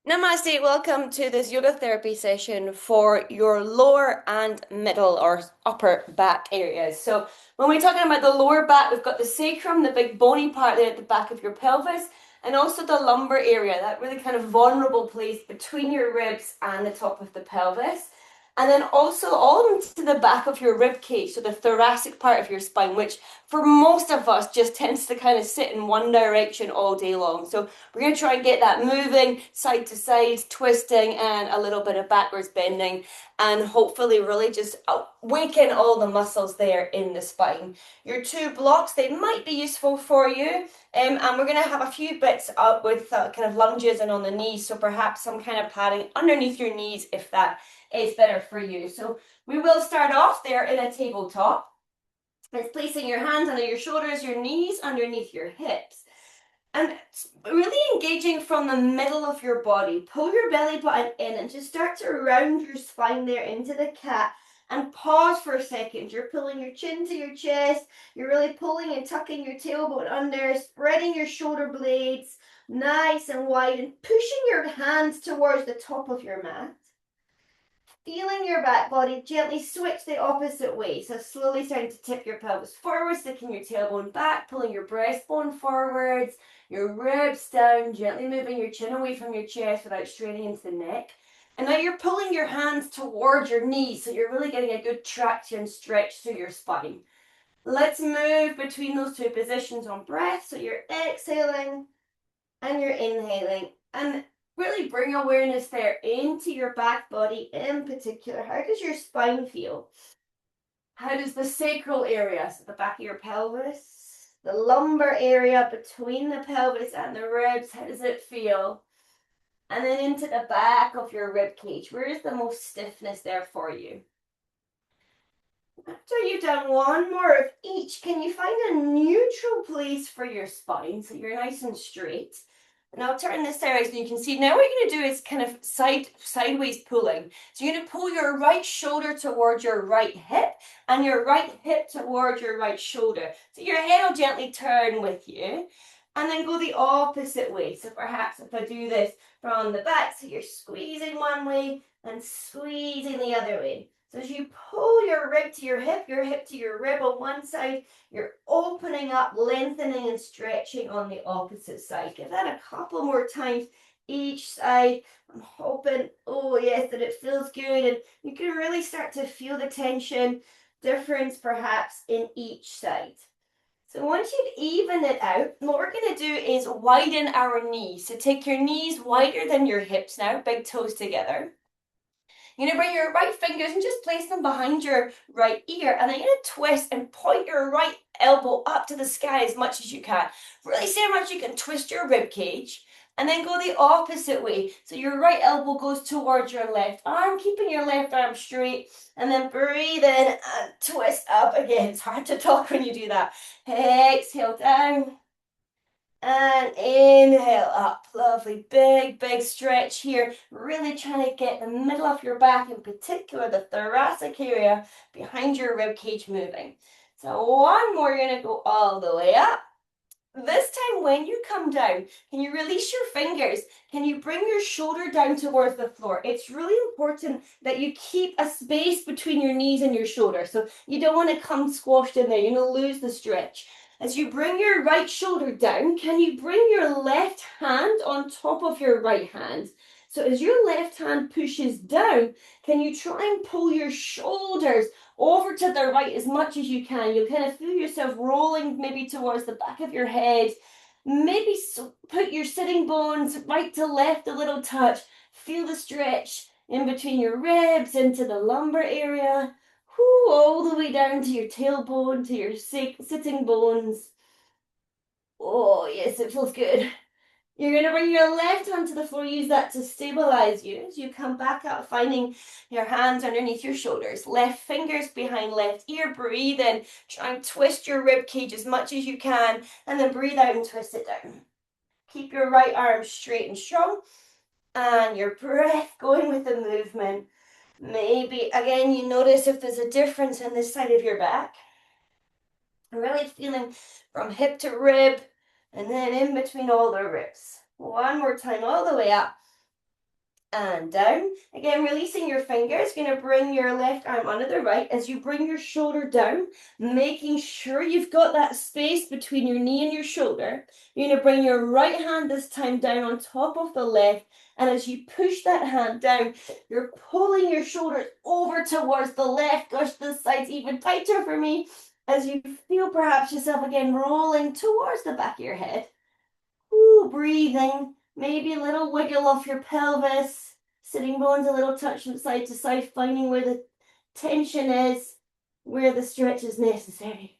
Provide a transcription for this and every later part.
Namaste, welcome to this yoga therapy session for your lower and middle or upper back areas. So, when we're talking about the lower back, we've got the sacrum, the big bony part there at the back of your pelvis, and also the lumbar area, that really kind of vulnerable place between your ribs and the top of the pelvis. And then also all into the back of your rib cage, so the thoracic part of your spine, which for most of us just tends to kind of sit in one direction all day long. So we're going to try and get that moving side to side, twisting, and a little bit of backwards bending, and hopefully really just awaken all the muscles there in the spine. Your two blocks, they might be useful for you. And we're going to have a few bits up with kind of lunges and on the knees, so perhaps some kind of padding underneath your knees if that is better for you. So we will start off there in a tabletop. It's placing your hands under your shoulders, your knees underneath your hips. And really engaging from the middle of your body. Pull your belly button in and just start to round your spine there into the cat. And pause for a second. You're pulling your chin to your chest. You're really pulling and tucking your tailbone under, spreading your shoulder blades nice and wide, and pushing your hands towards the top of your mat. Feeling your back body, gently switch the opposite way. So slowly starting to tip your pelvis forward, sticking your tailbone back, pulling your breastbone forwards, your ribs down, gently moving your chin away from your chest without straining into the neck. And now you're pulling your hands towards your knees, so you're really getting a good traction stretch through your spine. Let's move between those two positions on breath. So you're exhaling and you're inhaling. And really bring awareness there into your back body in particular. How does your spine feel? How does the sacral area, so the back of your pelvis, the lumbar area between the pelvis and the ribs, how does it feel? And then into the back of your rib cage. Where is the most stiffness there for you? After you've done one more of each, can you find a neutral place for your spine so you're nice and straight? And I'll turn this sideways and you can see now what you're going to do is kind of sideways pulling. So you're going to pull your right shoulder towards your right hip and your right hip towards your right shoulder. So your head will gently turn with you and then go the opposite way. So perhaps if I do this from the back, so you're squeezing one way and squeezing the other way. So as you pull your rib to your hip to your rib on one side, you're opening up, lengthening and stretching on the opposite side. Give that a couple more times each side. I'm hoping, oh yes, that it feels good. And you can really start to feel the tension difference perhaps in each side. So once you've evened it out, what we're going to do is widen our knees. So take your knees wider than your hips now, big toes together. You're going to bring your right fingers and just place them behind your right ear. And then you're going to twist and point your right elbow up to the sky as much as you can. Really see how much you can twist your rib cage. And then go the opposite way. So your right elbow goes towards your left arm, keeping your left arm straight. And then breathe in and twist up again. It's hard to talk when you do that. Exhale down. And inhale up. Lovely. Big, big stretch here. Really trying to get the middle of your back, in particular the thoracic area behind your rib cage moving. So one more, you're going to go all the way up. This time when you come down, can you release your fingers? Can you bring your shoulder down towards the floor? It's really important that you keep a space between your knees and your shoulder. So you don't want to come squashed in there. You're going to lose the stretch. As you bring your right shoulder down, can you bring your left hand on top of your right hand? So as your left hand pushes down, can you try and pull your shoulders over to the right as much as you can? You'll kind of feel yourself rolling maybe towards the back of your head. Maybe put your sitting bones right to left a little touch. Feel the stretch in between your ribs into the lumbar area. All the way down to your tailbone, to your sitting bones. Oh, yes, it feels good. You're going to bring your left hand to the floor. Use that to stabilize you as you come back up, finding your hands underneath your shoulders. Left fingers behind left ear. Breathe in. Try and twist your rib cage as much as you can. And then breathe out and twist it down. Keep your right arm straight and strong. And your breath going with the movement. Maybe, again, you notice if there's a difference in this side of your back. Really feeling from hip to rib and then in between all the ribs. One more time, all the way up. and down. Again, releasing your fingers, going to bring your left arm under the right as you bring your shoulder down, making sure you've got that space between your knee and your shoulder. You're going to bring your right hand this time down on top of the left, and as you push that hand down, you're pulling your shoulders over towards the left. Gosh, this side's even tighter for me. As you feel perhaps yourself again rolling towards the back of your head. Ooh, breathing. Maybe a little wiggle off your pelvis. Sitting bones a little touch from side to side, finding where the tension is, where the stretch is necessary.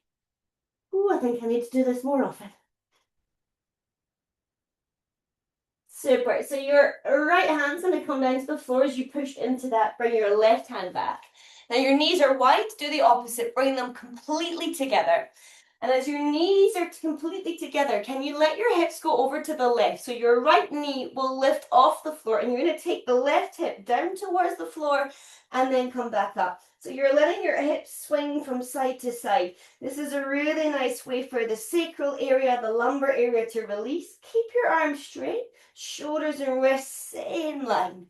Ooh, I think I need to do this more often. Super. So your right hand's going to come down to the floor as you push into that. Bring your left hand back. Now your knees are wide. Do the opposite. Bring them completely together. And as your knees are completely together, can you let your hips go over to the left? So your right knee will lift off the floor, and you're going to take the left hip down towards the floor and then come back up. So you're letting your hips swing from side to side. This is a really nice way for the sacral area, the lumbar area to release. Keep your arms straight, shoulders and wrists in line.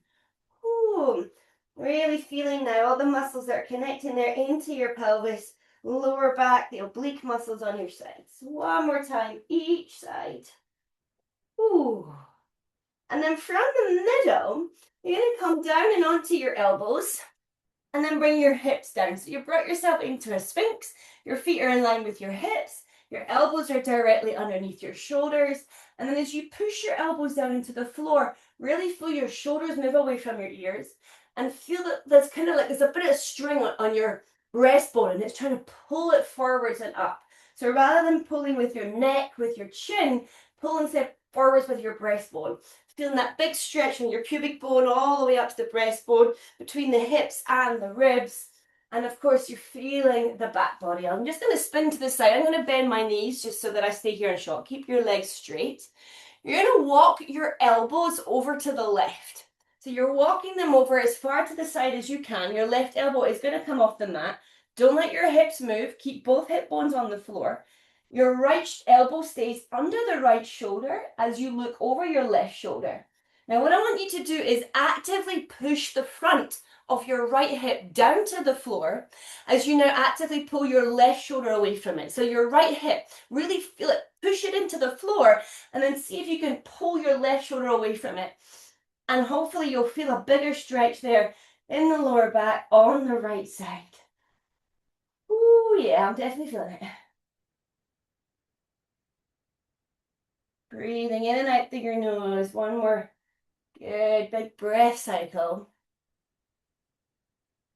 Ooh, really feeling now all the muscles that are connecting there into your pelvis. Lower back, the oblique muscles on your sides. One more time, each side. Ooh. And then from the middle, you're going to come down and onto your elbows and then bring your hips down. So you brought yourself into a sphinx. Your feet are in line with your hips. Your elbows are directly underneath your shoulders. And then as you push your elbows down into the floor, really feel your shoulders move away from your ears and feel that there's kind of like there's a bit of string on your breastbone, and it's trying to pull it forwards and up. So rather than pulling with your neck, with your chin, pull instead forwards with your breastbone. Feeling that big stretch from your pubic bone all the way up to the breastbone, between the hips and the ribs. And of course, you're feeling the back body. I'm just going to spin to the side. I'm going to bend my knees just so that I stay here in shot. Keep your legs straight. You're going to walk your elbows over to the left. So you're walking them over as far to the side as you can. Your left elbow is going to come off the mat. Don't let your hips move. Keep both hip bones on the floor. Your right elbow stays under the right shoulder as you look over your left shoulder. Now what I want you to do is actively push the front of your right hip down to the floor as you now actively pull your left shoulder away from it. So your right hip, really feel it, push it into the floor, and then see if you can pull your left shoulder away from it. And hopefully you'll feel a bigger stretch there in the lower back on the right side. Ooh, yeah, I'm definitely feeling it. Breathing in and out through your nose. One more good big breath cycle.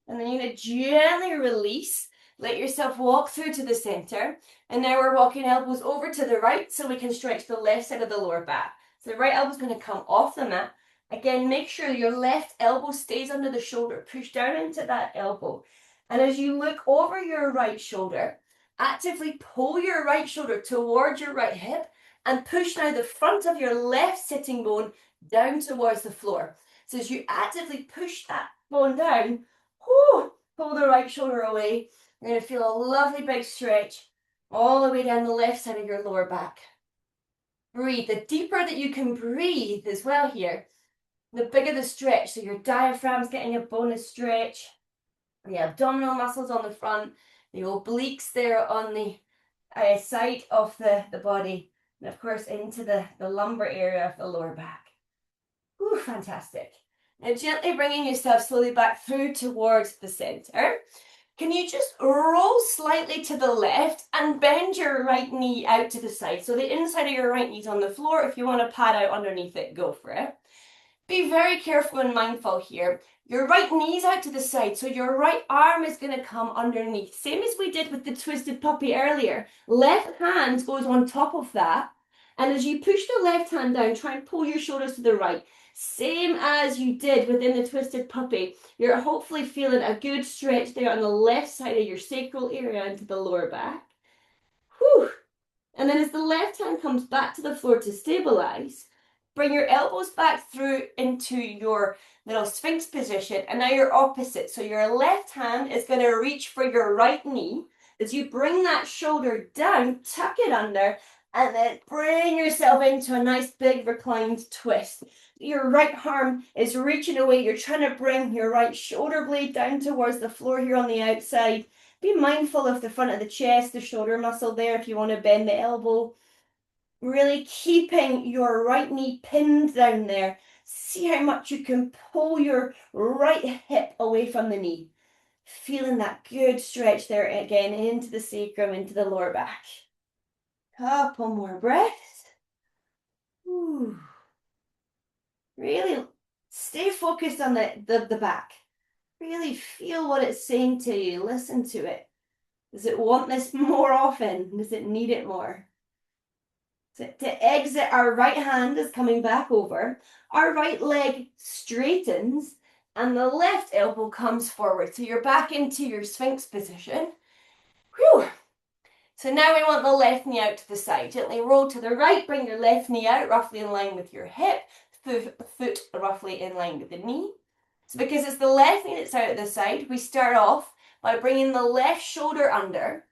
And then you're going to gently release. Let yourself walk through to the center. And now we're walking elbows over to the right so we can stretch the left side of the lower back. So the right elbow's going to come off the mat. Again, make sure your left elbow stays under the shoulder. Push down into that elbow. And as you look over your right shoulder, actively pull your right shoulder towards your right hip and push now the front of your left sitting bone down towards the floor. So as you actively push that bone down, pull the right shoulder away. You're going to feel a lovely big stretch all the way down the left side of your lower back. Breathe. The deeper that you can breathe as well here, the bigger the stretch. So your diaphragm's getting a bonus stretch. The abdominal muscles on the front, the obliques there on the side of the body, and of course into the lumbar area of the lower back. Ooh, fantastic. Now gently bringing yourself slowly back through towards the center. Can you just roll slightly to the left and bend your right knee out to the side? So the inside of your right knee's on the floor. If you want to pad out underneath it, go for it. Be very careful and mindful here. Your right knee's out to the side, so your right arm is going to come underneath. Same as we did with the twisted puppy earlier. Left hand goes on top of that. And as you push the left hand down, try and pull your shoulders to the right. Same as you did within the twisted puppy. You're hopefully feeling a good stretch there on the left side of your sacral area into the lower back. Whew. And then as the left hand comes back to the floor to stabilize, bring your elbows back through into your little sphinx position, and now you're opposite. So your left hand is going to reach for your right knee. As you bring that shoulder down, tuck it under, And then bring yourself into a nice big reclined twist. Your right arm is reaching away. You're trying to bring your right shoulder blade down towards the floor here on the outside. Be mindful of the front of the chest, the shoulder muscle there if you want to bend the elbow. Really keeping your right knee pinned down there. See how much you can pull your right hip away from the knee. Feeling that good stretch there again into the sacrum, into the lower back. Couple more breaths. Ooh. Really stay focused on the back. Really feel what it's saying to you. Listen to it. Does it want this more often? Does it need it more? So to exit, our right hand is coming back over. Our right leg straightens and the left elbow comes forward. So you're back into your Sphinx position. Whew. So now we want the left knee out to the side. Gently roll to the right, bring your left knee out, roughly in line with your hip, foot roughly in line with the knee. So because it's the left knee that's out at the side, we start off by bringing the left shoulder under,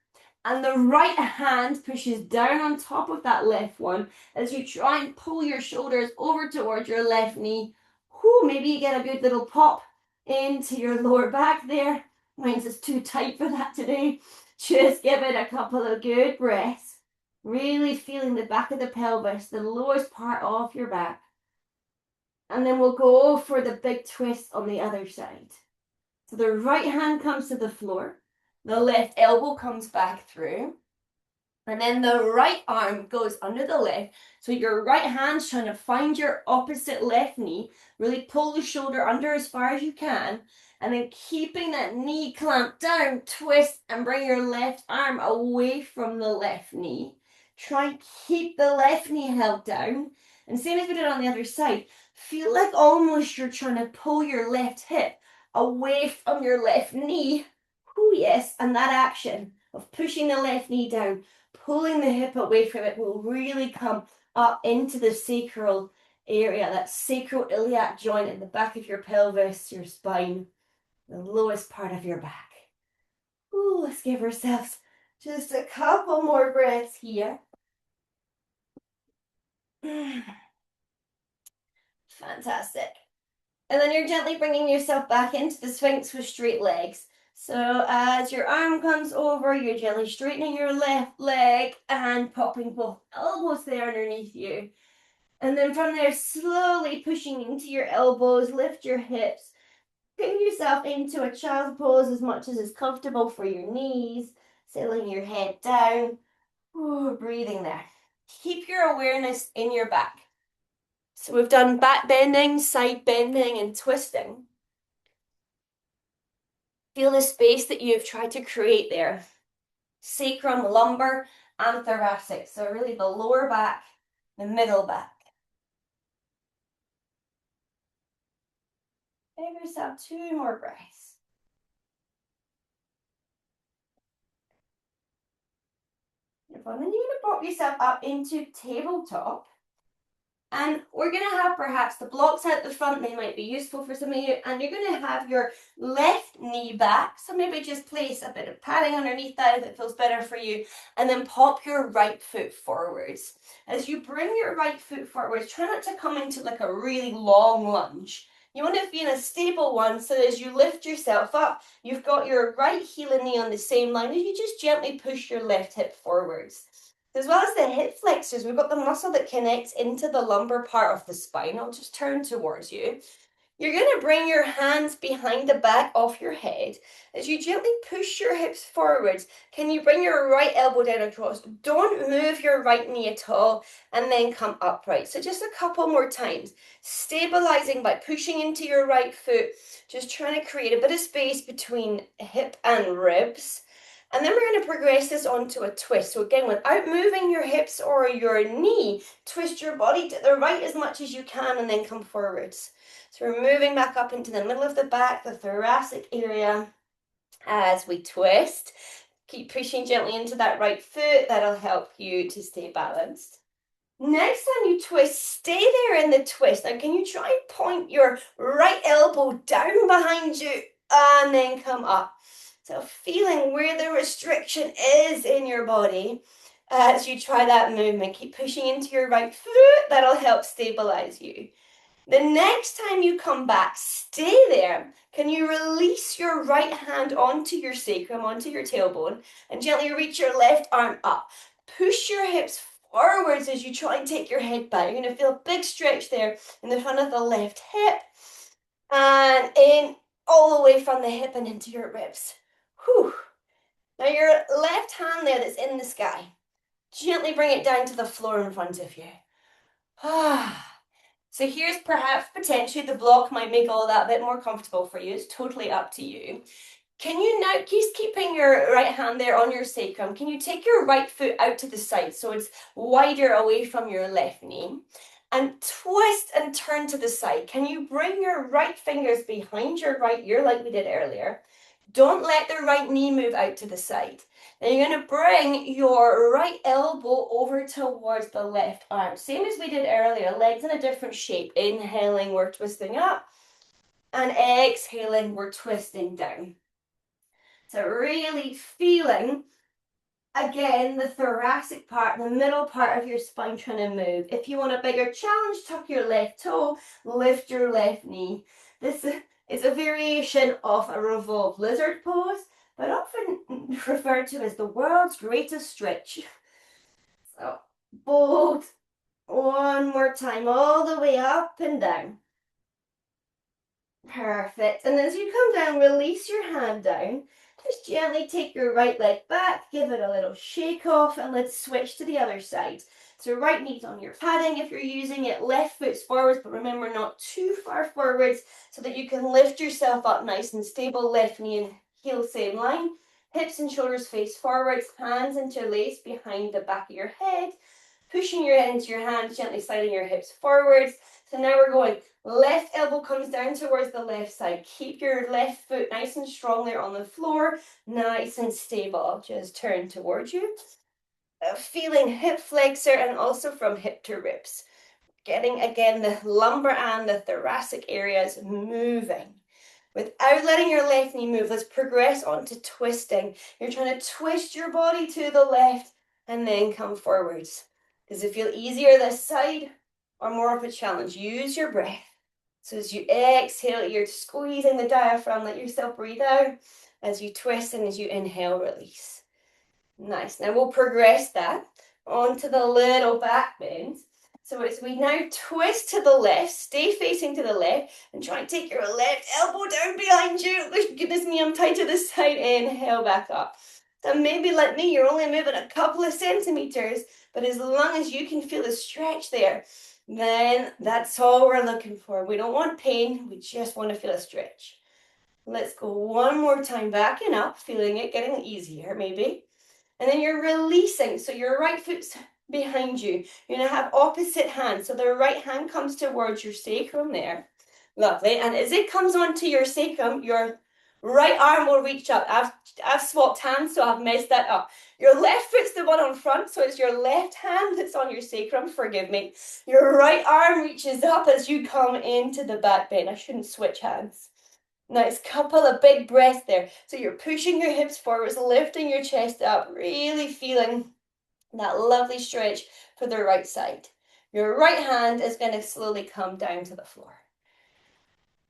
and the right hand pushes down on top of that left one as you try and pull your shoulders over towards your left knee. Whew, maybe you get a good little pop into your lower back there. Mine's just too tight for that today. Just give it a couple of good breaths. Really feeling the back of the pelvis, the lowest part of your back. And then we'll go for the big twist on the other side. So the right hand comes to the floor. The left elbow comes back through. And then the right arm goes under the left. So your right hand's trying to find your opposite left knee. Really pull the shoulder under as far as you can. And then keeping that knee clamped down, twist and bring your left arm away from the left knee. Try and keep the left knee held down. And same as we did on the other side. Feel like almost you're trying to pull your left hip away from your left knee. Oh yes, and that action of pushing the left knee down, pulling the hip away from it will really come up into the sacral area, that sacroiliac joint in the back of your pelvis, your spine, the lowest part of your back. Ooh, let's give ourselves just a couple more breaths here. Fantastic. And then you're gently bringing yourself back into the Sphinx with straight legs. So as your arm comes over, you're gently straightening your left leg and popping both elbows there underneath you. And then from there, slowly pushing into your elbows, lift your hips. Put yourself into a child's pose as much as is comfortable for your knees. Settling your head down. Ooh, breathing there. Keep your awareness in your back. So we've done back bending, side bending, and twisting. Feel the space that you've tried to create there. Sacrum, lumbar, and thoracic. So really the lower back, the middle back. Give yourself 2 more breaths. Beautiful. And then you're going to pop yourself up into tabletop. And we're going to have perhaps the blocks out the front. They might be useful for some of you. And you're going to have your left knee back. So maybe just place a bit of padding underneath that if it feels better for you. And then pop your right foot forwards. As you bring your right foot forwards, try not to come into like a really long lunge. You want to be in a stable one so that as you lift yourself up, you've got your right heel and knee on the same line as you just gently push your left hip forwards. As well as the hip flexors, we've got the muscle that connects into the lumbar part of the spine. I'll just turn towards you. You're going to bring your hands behind the back of your head. As you gently push your hips forwards, can you bring your right elbow down across? Don't move your right knee at all and then come upright. So just a couple more times. Stabilizing by pushing into your right foot, just trying to create a bit of space between hip and ribs. And then we're going to progress this onto a twist. So again, without moving your hips or your knee, twist your body to the right as much as you can and then come forwards. So we're moving back up into the middle of the back, the thoracic area as we twist. Keep pushing gently into that right foot. That'll help you to stay balanced. Next time you twist, stay there in the twist. Now, can you try and point your right elbow down behind you and then come up? So feeling where the restriction is in your body. as you try that movement. Keep pushing into your right foot. That'll help stabilize you. The next time you come back, stay there. Can you release your right hand onto your sacrum, onto your tailbone, and gently reach your left arm up? Push your hips forwards as you try and take your head back. You're going to feel a big stretch there in the front of the left hip, and in all the way from the hip and into your ribs. Whew. Now your left hand there that's in the sky, gently bring it down to the floor in front of you. So here's perhaps potentially the block might make all that a bit more comfortable for you. It's totally up to you. Can you now, keeping your right hand there on your sacrum, can you take your right foot out to the side so it's wider away from your left knee? And twist and turn to the side. Can you bring your right fingers behind your right ear like we did earlier? Don't let the right knee move out to the side. Then you're going to bring your right elbow over towards the left arm. Same as we did earlier, legs in a different shape. Inhaling, we're twisting up. And exhaling, we're twisting down. So really feeling, again, the thoracic part, the middle part of your spine trying to move. If you want a bigger challenge, tuck your left toe, lift your left knee. This is a variation of a revolved lizard pose, but often referred to as the world's greatest stretch. So, both. One more time, all the way up and down. Perfect. And as you come down, release your hand down. Just gently take your right leg back, give it a little shake off, and let's switch to the other side. So right knee's on your padding if you're using it, left foot's forwards, but remember not too far forwards so that you can lift yourself up nice and stable, left knee and heel same line. Hips and shoulders face forwards, hands interlaced behind the back of your head, pushing your head into your hands, gently sliding your hips forwards. So now we're going left elbow comes down towards the left side. Keep your left foot nice and strong there on the floor, nice and stable. Just turn towards you. Feeling hip flexor and also from hip to ribs. Getting, again, the lumbar and the thoracic areas moving. Without letting your left knee move, let's progress on to twisting. You're trying to twist your body to the left and then come forwards. Does it feel easier this side or more of a challenge? Use your breath. So as you exhale, you're squeezing the diaphragm, let yourself breathe out as you twist, and as you inhale, release. Nice. Now we'll progress that onto the little back bend. So as we now twist to the left, stay facing to the left, and try and take your left elbow down behind you. Goodness me, I'm tight to the side. Inhale back up. So maybe like me, you're only moving a couple of centimeters, but as long as you can feel the stretch there, then that's all we're looking for. We don't want pain, we just want to feel a stretch. Let's go one more time, backing up, feeling it getting easier maybe. And then you're releasing, so your right foot's behind you. You're going to have opposite hands, so the right hand comes towards your sacrum there. Lovely. And as it comes onto your sacrum, your right arm will reach up. I've swapped hands, so I've messed that up. Your left foot's the one on front, so it's your left hand that's on your sacrum, forgive me. Your right arm reaches up as you come into the back bend. I shouldn't switch hands. Nice couple of big breaths there. So you're pushing your hips forwards, lifting your chest up, really feeling that lovely stretch for the right side. Your right hand is going to slowly come down to the floor.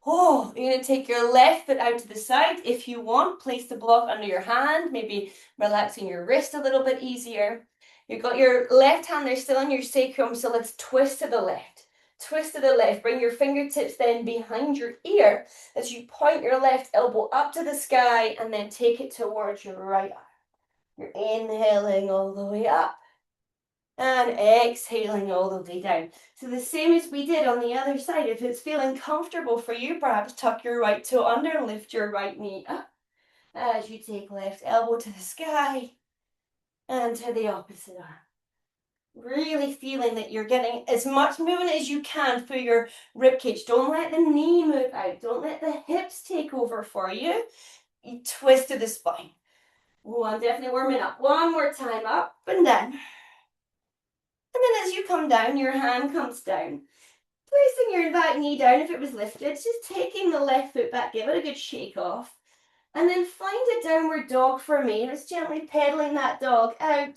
Oh, you're going to take your left foot out to the side. If you want, place the block under your hand, maybe relaxing your wrist a little bit easier. You've got your left hand there still on your sacrum, so let's twist to the left. Twist to the left. Bring your fingertips then behind your ear as you point your left elbow up to the sky and then take it towards your right arm. You're inhaling all the way up and exhaling all the way down. So the same as we did on the other side. If it's feeling comfortable for you, perhaps tuck your right toe under and lift your right knee up as you take left elbow to the sky and to the opposite arm. Really feeling that you're getting as much movement as you can through your ribcage. Don't let the knee move out. Don't let the hips take over for you. You twist to the spine. Oh, I'm definitely warming up. One more time, up and down. And then as you come down, your hand comes down. Placing your back knee down if it was lifted, just taking the left foot back, give it a good shake off. And then find a downward dog for me. Just gently pedaling that dog out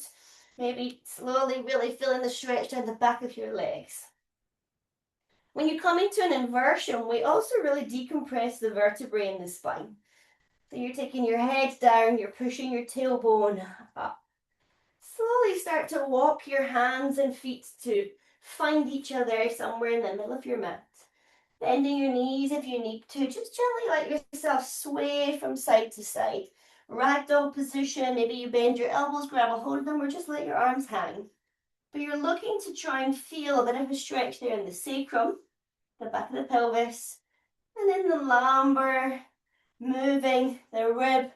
Maybe slowly really feeling the stretch down the back of your legs. When you come into an inversion, we also really decompress the vertebrae in the spine. So you're taking your head down, you're pushing your tailbone up. Slowly start to walk your hands and feet to find each other somewhere in the middle of your mat. Bending your knees if you need to. Just gently let yourself sway from side to side. Ragdoll position, maybe you bend your elbows, grab a hold of them, or just let your arms hang. But you're looking to try and feel a bit of a stretch there in the sacrum, the back of the pelvis, and then the lumbar, moving the rib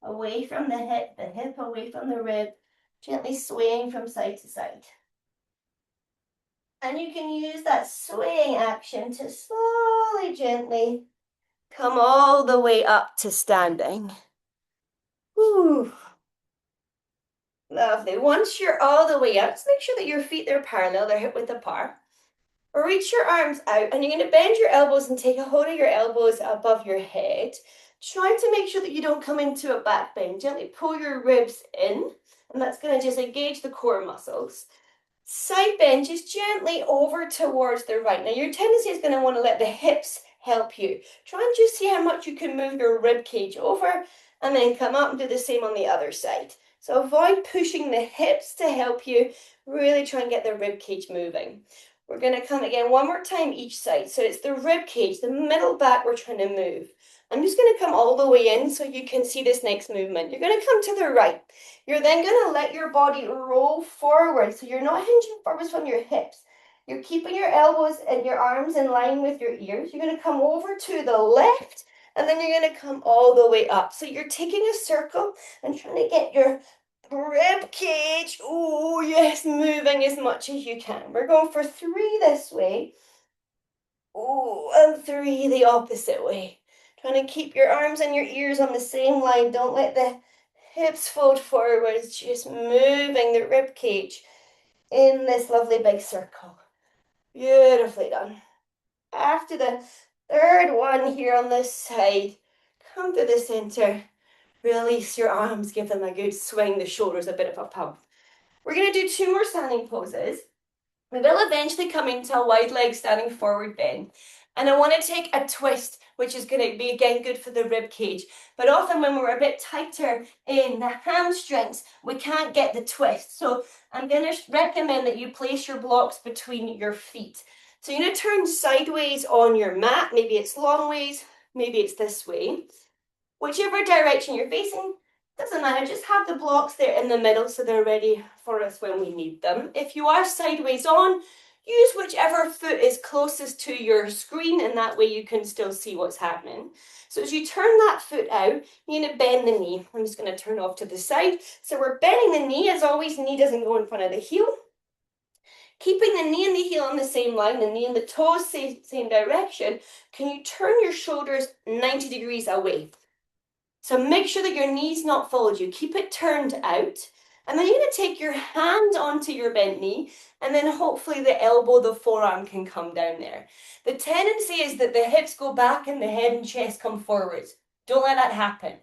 away from the hip away from the rib, gently swaying from side to side. And you can use that swaying action to slowly, gently come all the way up to standing. Whew. Lovely. Once you're all the way up, just make sure that your feet are parallel, they're hip width apart. Reach your arms out and you're going to bend your elbows and take a hold of your elbows above your head. Trying to make sure that you don't come into a back bend. Gently pull your ribs in, and that's going to just engage the core muscles. Side bend just gently over towards the right. Now your tendency is going to want to let the hips help you. Try and just see how much you can move your rib cage over, and then come up and do the same on the other side. So avoid pushing the hips to help you. Really try and get the rib cage moving. We're going to come again one more time each side. So it's the rib cage, the middle back we're trying to move. I'm just going to come all the way in so you can see this next movement. You're going to come to the right. You're then going to let your body roll forward. So you're not hinging forwards from your hips. You're keeping your elbows and your arms in line with your ears. You're going to come over to the left, and then you're going to come all the way up. So you're taking a circle and trying to get your rib cage, oh yes, moving as much as you can. We're going for 3 this way. Oh, and 3 the opposite way. Trying to keep your arms and your ears on the same line. Don't let the hips fold forwards. Just moving the rib cage in this lovely big circle. Beautifully done. After the 3rd one here on this side, come to the center. Release your arms, give them a good swing, the shoulders a bit of a pump. We're going to do 2 more standing poses. We will eventually come into a wide leg standing forward bend. And I want to take a twist, which is going to be again good for the rib cage. But often when we're a bit tighter in the hamstrings, we can't get the twist. So I'm going to recommend that you place your blocks between your feet. So you're going to turn sideways on your mat. Maybe it's long ways, maybe it's this way. Whichever direction you're facing, doesn't matter, just have the blocks there in the middle so they're ready for us when we need them. If you are sideways on, use whichever foot is closest to your screen, and that way you can still see what's happening. So as you turn that foot out, you're going to bend the knee. I'm just going to turn off to the side. So we're bending the knee. As always, knee doesn't go in front of the heel. Keeping the knee and the heel on the same line, the knee and the toes same direction, can you turn your shoulders 90 degrees away? So make sure that your knee's not followed you. Keep it turned out. And then you're going to take your hand onto your bent knee, and then hopefully the elbow, the forearm can come down there. The tendency is that the hips go back and the head and chest come forwards. Don't let that happen.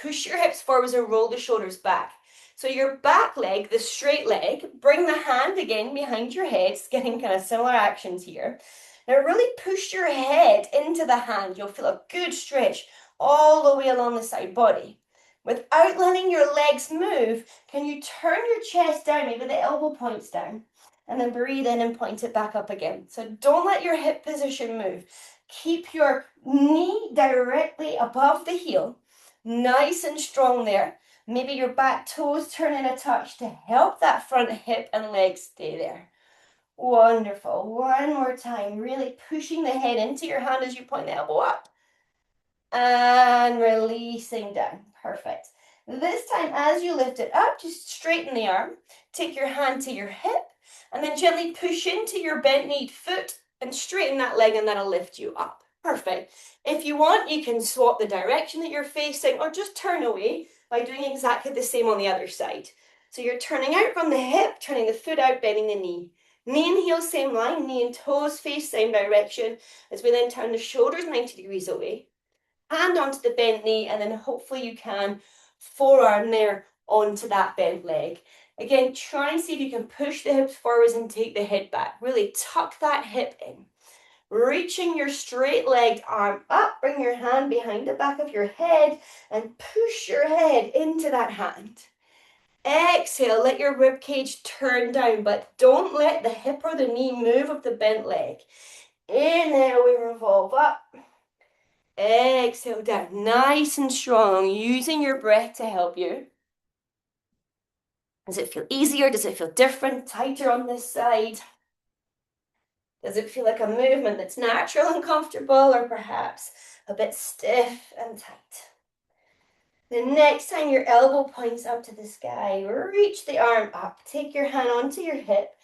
Push your hips forwards and roll the shoulders back. So your back leg, the straight leg, bring the hand again behind your head, getting kind of similar actions here. Now really push your head into the hand. You'll feel a good stretch all the way along the side body. Without letting your legs move, can you turn your chest down, maybe the elbow points down, and then breathe in and point it back up again. So don't let your hip position move. Keep your knee directly above the heel, nice and strong there. Maybe your back toes turn in a touch to help that front hip and leg stay there. Wonderful. One more time, really pushing the head into your hand as you point the elbow up. And releasing down. Perfect. This time, as you lift it up, just straighten the arm. Take your hand to your hip, and then gently push into your bent kneed foot and straighten that leg, and that'll lift you up. Perfect. If you want, you can swap the direction that you're facing, or just turn away by doing exactly the same on the other side. So you're turning out from the hip, turning the foot out, bending the knee. Knee and heel, same line. Knee and toes face same direction, as we then turn the shoulders 90 degrees away. Hand onto the bent knee, and then hopefully you can forearm there onto that bent leg. Again, try and see if you can push the hips forwards and take the head back. Really tuck that hip in. Reaching your straight-legged arm up, bring your hand behind the back of your head and push your head into that hand. Exhale, let your rib cage turn down, but don't let the hip or the knee move of the bent leg. Inhale, we revolve up. Exhale down, nice and strong, using your breath to help you. Does it feel easier? Does it feel different? Tighter on this side? Does it feel like a movement that's natural and comfortable, or perhaps a bit stiff and tight? The next time your elbow points up to the sky, reach the arm up. Take your hand onto your hip,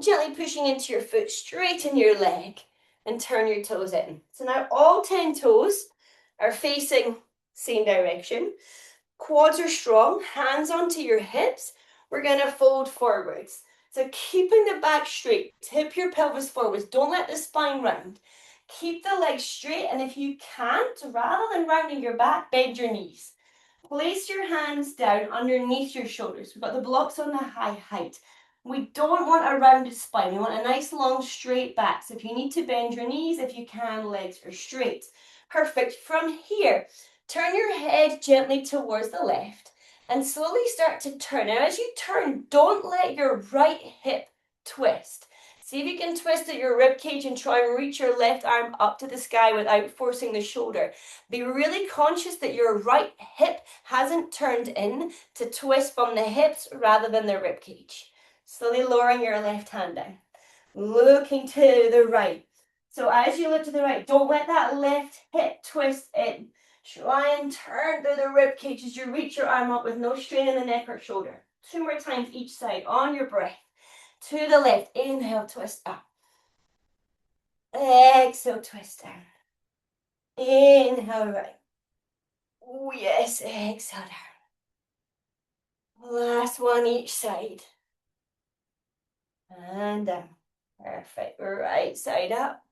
gently pushing into your foot, straighten your leg, and turn your toes in. So now all 10 toes are facing same direction. Quads are strong, hands onto your hips. We're going to fold forwards. So keeping the back straight, tip your pelvis forwards. Don't let the spine round. Keep the legs straight, and if you can't, rather than rounding your back, bend your knees. Place your hands down underneath your shoulders. We've got the blocks on a high height. We don't want a rounded spine. We want a nice long straight back. So if you need to bend your knees, if you can, legs are straight. Perfect. From here, turn your head gently towards the left and slowly start to turn. Now as you turn, don't let your right hip twist. See if you can twist at your rib cage and try and reach your left arm up to the sky without forcing the shoulder. Be really conscious that your right hip hasn't turned in to twist from the hips rather than the rib cage. Slowly lowering your left hand down. Looking to the right. So as you look to the right, don't let that left hip twist in. Try and turn through the rib cage as you reach your arm up with no strain in the neck or shoulder. 2 more times each side on your breath. To the left, inhale, twist up. Exhale, twist down. Inhale, right. Oh yes, exhale down. Last one each side. And down. Perfect. Right side up.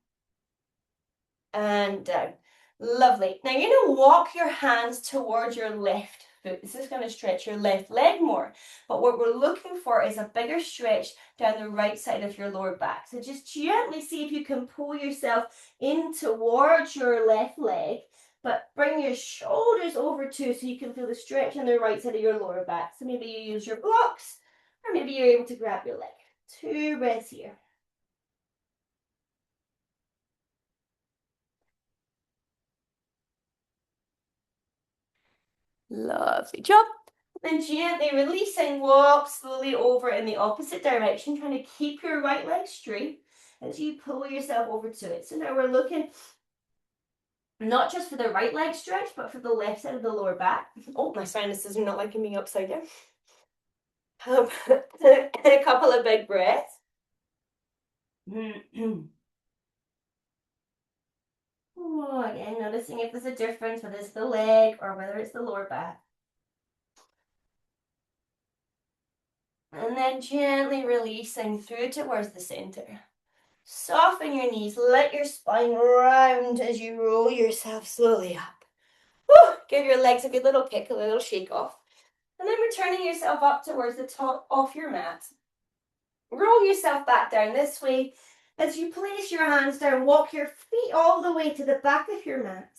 And down. Lovely. Now you're going to walk your hands towards your left foot. This is going to stretch your left leg more. But what we're looking for is a bigger stretch down the right side of your lower back. So just gently see if you can pull yourself in towards your left leg, but bring your shoulders over too so you can feel the stretch on the right side of your lower back. So maybe you use your blocks, or maybe you're able to grab your leg. 2 breaths here. Lovely job. Then gently releasing, walk slowly over in the opposite direction, trying to keep your right leg straight as you pull yourself over to it. So now we're looking not just for the right leg stretch, but for the left side of the lower back. Oh, my sinuses are not liking me upside down. A couple of big breaths. Oh, again, noticing if there's a difference, whether it's the leg or whether it's the lower back. And then gently releasing through towards the center. Soften your knees, let your spine round as you roll yourself slowly up. Whew, give your legs a good little kick, a little shake off. And then returning yourself up towards the top of your mat. Roll yourself back down this way. As you place your hands down, walk your feet all the way to the back of your mat.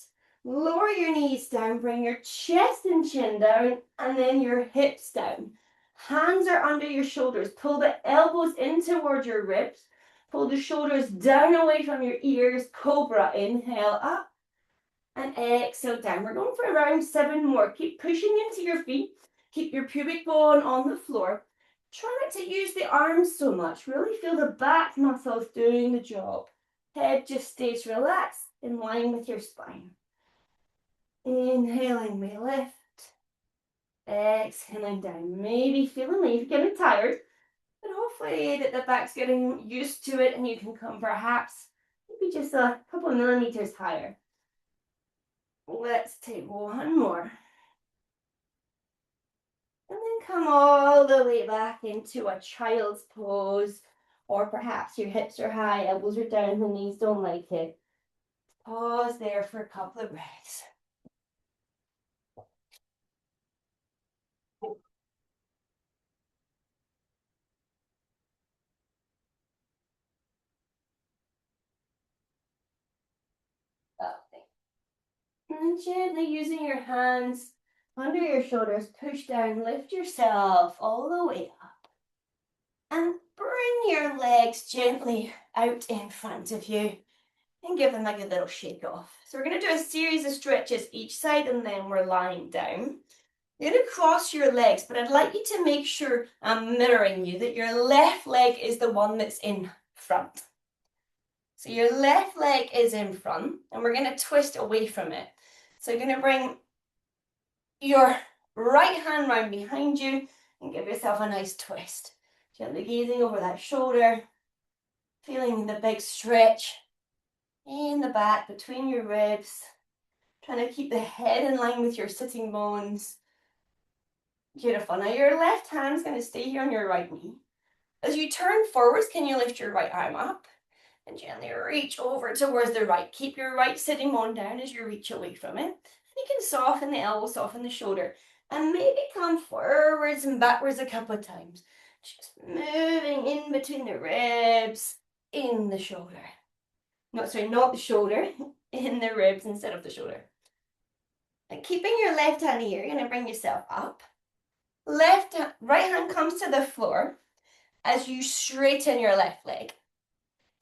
Lower your knees down, bring your chest and chin down, and then your hips down. Hands are under your shoulders. Pull the elbows in towards your ribs. Pull the shoulders down away from your ears. Cobra, inhale up. And exhale down. We're going for around 7 more. Keep pushing into your feet. Keep your pubic bone on the floor. Try not to use the arms so much. Really feel the back muscles doing the job. Head just stays relaxed in line with your spine. Inhaling, we lift. Exhaling down. Maybe feeling like you're getting tired, but hopefully that the back's getting used to it and you can come perhaps maybe just a couple of millimeters higher. Let's take 1 more. And then come all the way back into a child's pose, or perhaps your hips are high, elbows are down, the knees don't like it. Pause there for a couple of breaths. And gently using your hands under your shoulders, push down, lift yourself all the way up. And bring your legs gently out in front of you and give them like a little shake off. So we're going to do a series of stretches each side and then we're lying down. You're going to cross your legs, but I'd like you to make sure I'm mirroring you, that your left leg is the one that's in front. So your left leg is in front and we're going to twist away from it. So you're going to bring your right hand round behind you and give yourself a nice twist. Gently gazing over that shoulder, feeling the big stretch in the back between your ribs, trying to keep the head in line with your sitting bones. Beautiful. Now your left hand's going to stay here on your right knee. As you turn forwards, can you lift your right arm up and gently reach over towards the right. Keep your right sitting bone down as you reach away from it. You can soften the elbow, soften the shoulder, and maybe come forwards and backwards a couple of times. Just moving in between the ribs, in the shoulder. No, sorry, not the shoulder, in the ribs instead of the shoulder. And keeping your left hand here, you're going to bring yourself up. Right hand comes to the floor as you straighten your left leg.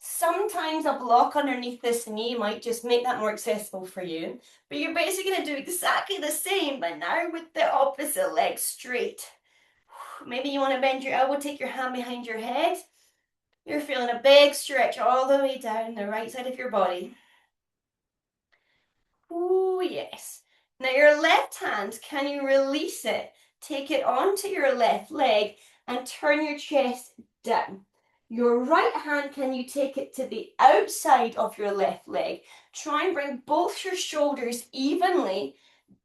Sometimes a block underneath this knee might just make that more accessible for you, but you're basically going to do exactly the same, but now with the opposite leg straight. Maybe you want to bend your elbow, take your hand behind your head. You're feeling a big stretch all the way down the right side of your body. Oh, yes. Now your left hand, can you release it? Take it onto your left leg and turn your chest down. Your right hand, can you take it to the outside of your left leg? Try and bring both your shoulders evenly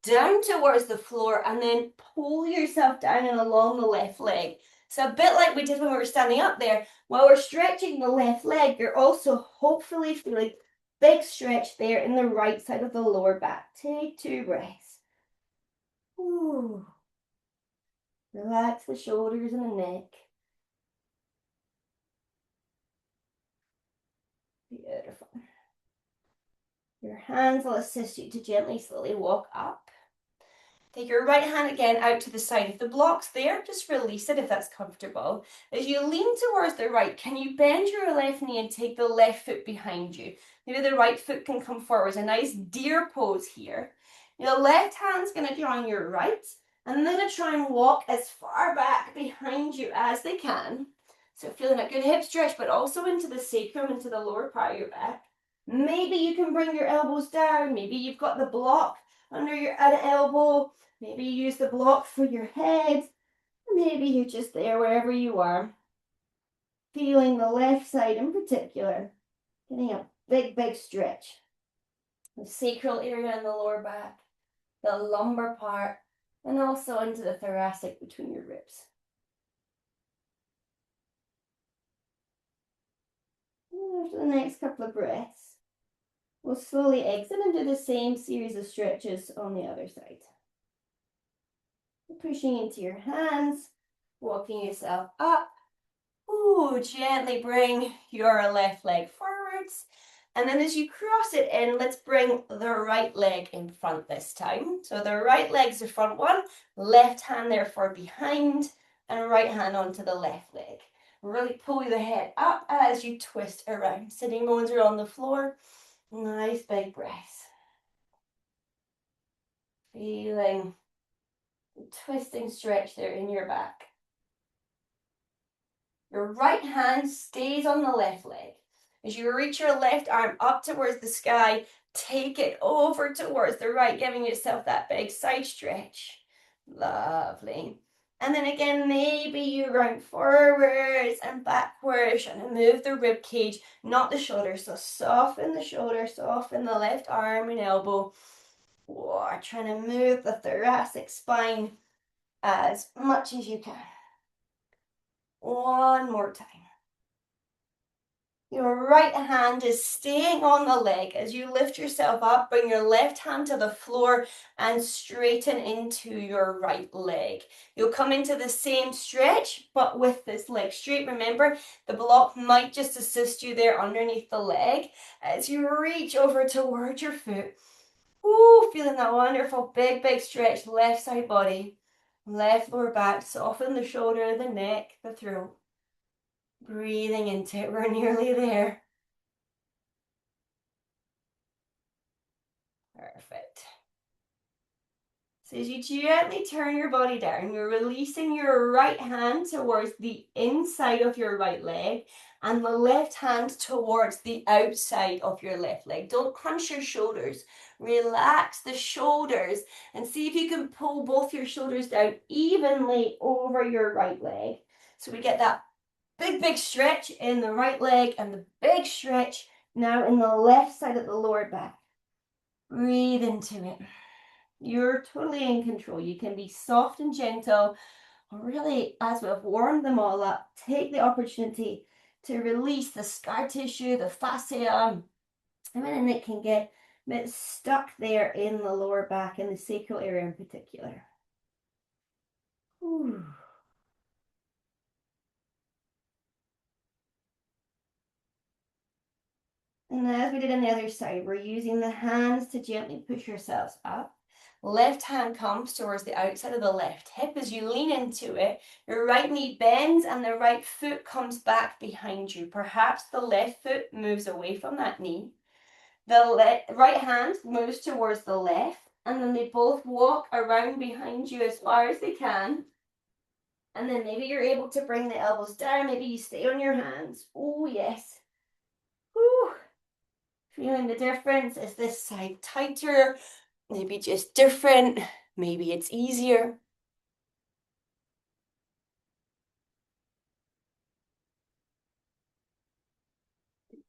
down towards the floor and then pull yourself down and along the left leg. So a bit like we did when we were standing up there, while we're stretching the left leg, you're also hopefully feeling big stretch there in the right side of the lower back. Take 2 breaths. Ooh. Relax the shoulders and the neck. Beautiful. Your hands will assist you to gently, slowly walk up. Take your right hand again out to the side of the blocks there. Just release it if that's comfortable. As you lean towards the right, can you bend your left knee and take the left foot behind you? Maybe the right foot can come forwards. A nice deer pose here. Your left hand's going to join your right. And then going to try and walk as far back behind you as they can. So feeling a good hip stretch, but also into the sacrum, into the lower part of your back. Maybe you can bring your elbows down. Maybe you've got the block under your elbow. Maybe you use the block for your head. Maybe you're just there wherever you are. Feeling the left side in particular. Getting a big, big stretch. The sacral area in the lower back. The lumbar part. And also into the thoracic between your ribs. And after the next couple of breaths, we'll slowly exit and do the same series of stretches on the other side. Pushing into your hands, walking yourself up. Ooh, gently bring your left leg forwards. And then as you cross it in, let's bring the right leg in front this time. So the right leg's the front one, left hand therefore behind, and right hand onto the left leg. Really pull the head up as you twist around. Sitting bones are on the floor. Nice big breath. Feeling twisting stretch there in your back. Your right hand stays on the left leg. As you reach your left arm up towards the sky, take it over towards the right, giving yourself that big side stretch. Lovely. And then again, maybe you round forwards and backwards and move the rib cage, not the shoulder. So soften the shoulder, soften the left arm and elbow. Whoa, trying to move the thoracic spine as much as you can. One more time. Your right hand is staying on the leg. As you lift yourself up, bring your left hand to the floor and straighten into your right leg. You'll come into the same stretch, but with this leg straight. Remember, the block might just assist you there underneath the leg. As you reach over towards your foot, Ooh, feeling that wonderful big, big stretch, left side body, left lower back, soften the shoulder, the neck, the throat. Breathing into it, we're nearly there. Perfect. So as you gently turn your body down, you're releasing your right hand towards the inside of your right leg and the left hand towards the outside of your left leg. Don't crunch your shoulders. Relax the shoulders and see if you can pull both your shoulders down evenly over your right leg. So we get that big, big stretch in the right leg and the big stretch now in the left side of the lower back. Breathe into it. You're totally in control. You can be soft and gentle. Really, as we've warmed them all up, take the opportunity to release the scar tissue, the fascia, and then it can get a bit stuck there in the lower back and the sacral area in particular. Ooh. And as we did on the other side, we're using the hands to gently push yourselves up. Left hand comes towards the outside of the left hip. As you lean into it, your right knee bends and the right foot comes back behind you. Perhaps the left foot moves away from that knee. The right hand moves towards the left, and then they both walk around behind you as far as they can. And then maybe you're able to bring the elbows down. Maybe you stay on your hands. Oh, yes. Whew. Feeling the difference? Is this side tighter? Maybe just different. Maybe it's easier.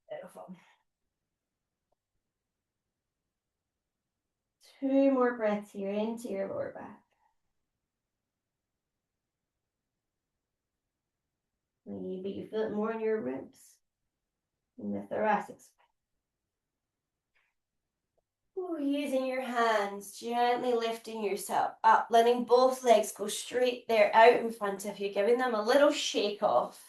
Beautiful. 2 more breaths here into your lower back. Maybe you feel it more in your ribs, in the thoracic spine. Ooh, using your hands, gently lifting yourself up, letting both legs go straight there out in front of you, giving them a little shake off.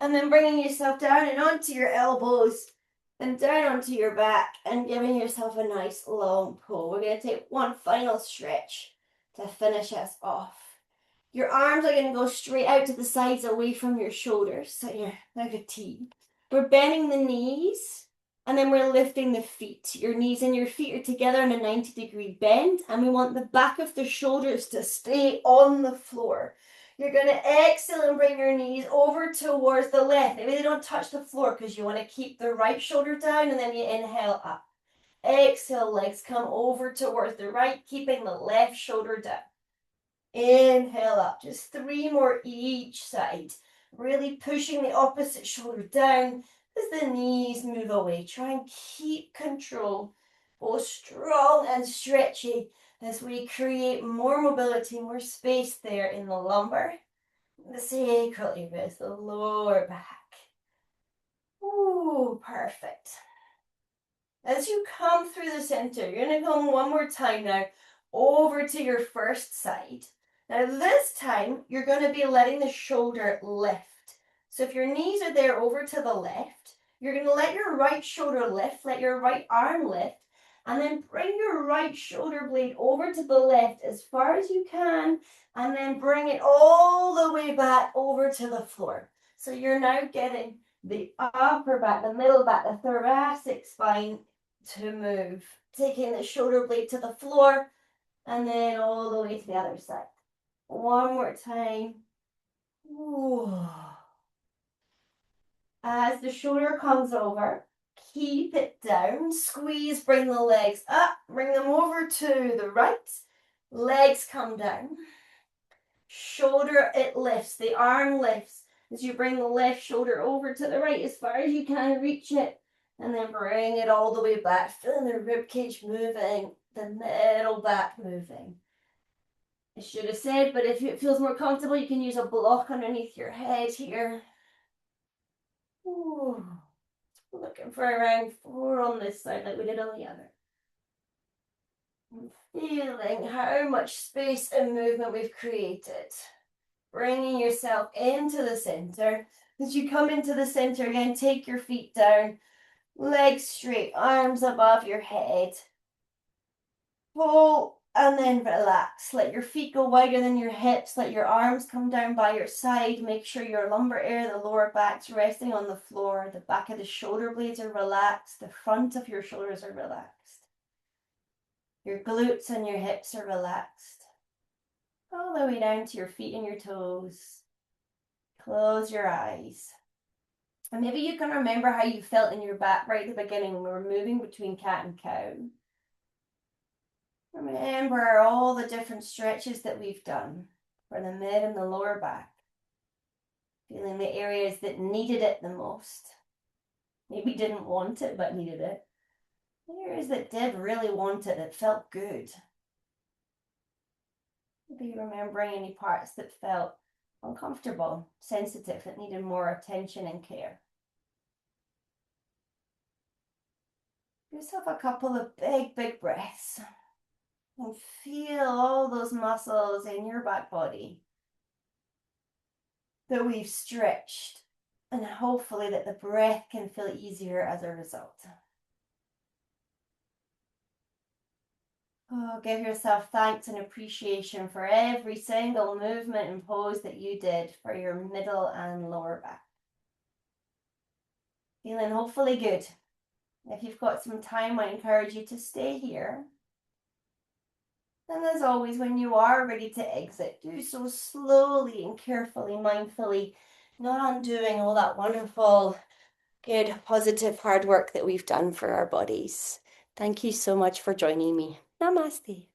And then bringing yourself down and onto your elbows and down onto your back and giving yourself a nice long pull. We're going to take one final stretch to finish us off. Your arms are going to go straight out to the sides away from your shoulders, so you're like a T. We're bending the knees and then we're lifting the feet. Your knees and your feet are together in a 90-degree bend, and we want the back of the shoulders to stay on the floor. You're going to exhale and bring your knees over towards the left. Maybe they don't touch the floor because you want to keep the right shoulder down, and then you inhale up. Exhale, legs come over towards the right, keeping the left shoulder down. Inhale up, just 3 more each side. Really pushing the opposite shoulder down as the knees move away. Try and keep control, both strong and stretchy, as we create more mobility, more space there in the lumbar, the sacral areas, the lower back. Ooh, perfect. As you come through the center, you're going to come one more time now over to your first side. Now this time, you're going to be letting the shoulder lift. So if your knees are there over to the left, you're going to let your right shoulder lift, let your right arm lift, and then bring your right shoulder blade over to the left as far as you can, and then bring it all the way back over to the floor. So you're now getting the upper back, the middle back, the thoracic spine to move. Taking the shoulder blade to the floor, and then all the way to the other side. One more time. Ooh. As the shoulder comes over, keep it down. Squeeze, bring the legs up. Bring them over to the right. Legs come down. Shoulder, it lifts. The arm lifts as you bring the left shoulder over to the right as far as you can reach it. And then bring it all the way back. Feeling the rib cage moving, the middle back moving. I should have said, but if it feels more comfortable, you can use a block underneath your head here. Ooh. Looking for around 4 on this side like we did on the other. And feeling how much space and movement we've created. Bringing yourself into the center. As you come into the center again, take your feet down. Legs straight, arms above your head. Pull and then relax. Let your feet go wider than your hips. Let your arms come down by your side. Make sure your lumbar area, the lower back's resting on the floor. The back of the shoulder blades are relaxed. The front of your shoulders are relaxed. Your glutes and your hips are relaxed. All the way down to your feet and your toes. Close your eyes. And maybe you can remember how you felt in your back right at the beginning when we were moving between cat and cow. Remember all the different stretches that we've done for the mid and the lower back. Feeling the areas that needed it the most. Maybe didn't want it, but needed it. The areas that did really want it, that felt good. Maybe remembering any parts that felt uncomfortable, sensitive, that needed more attention and care. Give yourself a couple of big breaths. And feel all those muscles in your back body that we've stretched, and hopefully that the breath can feel easier as a result. Oh, give yourself thanks and appreciation for every single movement and pose that you did for your middle and lower back. Feeling hopefully good. If you've got some time, I encourage you to stay here. And as always, when you are ready to exit, do so slowly and carefully, mindfully, not undoing all that wonderful, good, positive, hard work that we've done for our bodies. Thank you so much for joining me. Namaste.